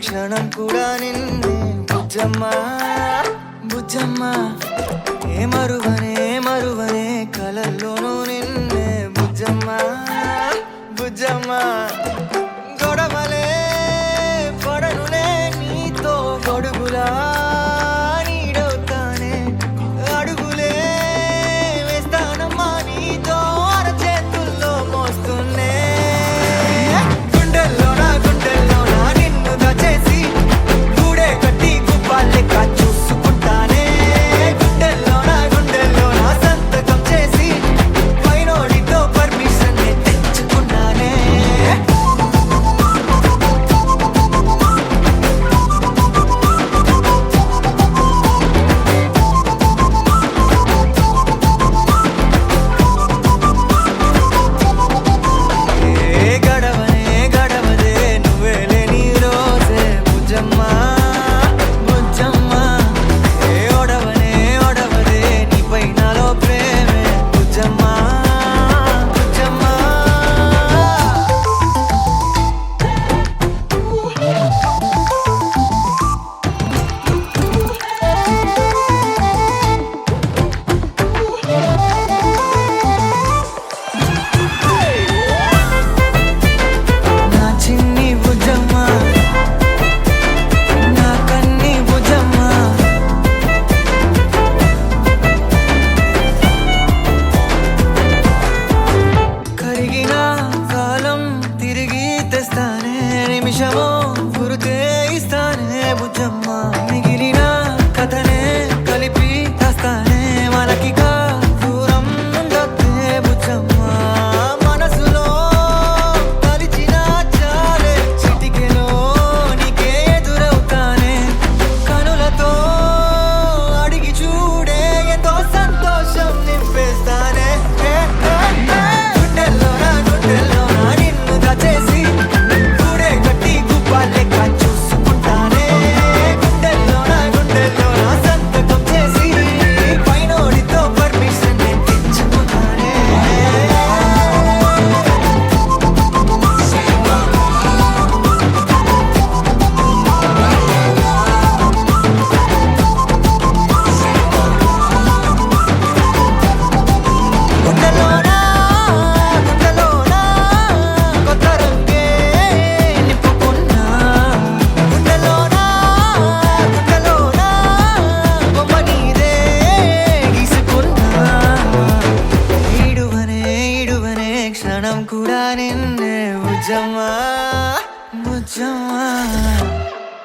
క్షణం కూడా నిన్నే బుజ్జమ్మా బుజ్జమ్మా ఏ మరువనే కలల్లోనూ నిన్నే బుజ్జమ్మా బుజ్జమ్మా గొడవలే పడనులే నీతో గొడుగులా నీడవుతానే అడుగులే వేస్తానమ్మా నీతో అరచేతుల్లో మోస్తున్నే గుండెల్లోనా నిన్ను దాచేసి గూడే కట్టి గుప్పాలెక్క చూసుకుంటానే గుండెల్లోనా సంతకం చేసి పైనోడితో పర్మిషన్ తెచ్చుకున్నానే గడవదే నువ్వే లేని రోజే బుజ్జమ్మా బుజ్జమ్మా ఏ ఒడవదే నీపై నాలో ప్రేమే బుజ్జమ్మా బుజ్జమ్మా నా చిన్ని బుజ్జమ్మా నా కన్ని బుజ్జమ్మా కరిగిన కాలం తిరిగి తెస్తానే నిమిషమో గుర్తే ఇస్తానే బుజ్జమ్మా మిగిలిన కథనే కలిపి రాస్తానే మనకిగా దూరం ఉండొద్దే బుజ్జమ్మా మనసులో తలిచిన చాలే చిటికెలో నీకే ఎదురవుతానే కనులతో అడిగి చూడే ఎంతో సంతోషం నింపేస్తానే గుండెల్లోనా నిన్ను దాచేసి గూడే కట్టి గుప్పాలెక్క చూసుకుంటానే గుండెల్లోనా సంతకం చేసి పైనోడితో పర్మిషన్ తెచ్చుకుంటానే గుండెల్లోనా కొత్త రంగే నింపుకున్నా గుండెల్లోనా బొమ్మ నీదే గీసుకున్నా ఈడువనే క్షణం కూడా నిన్నే బుజ్జమ్మా బుజ్జమ్మా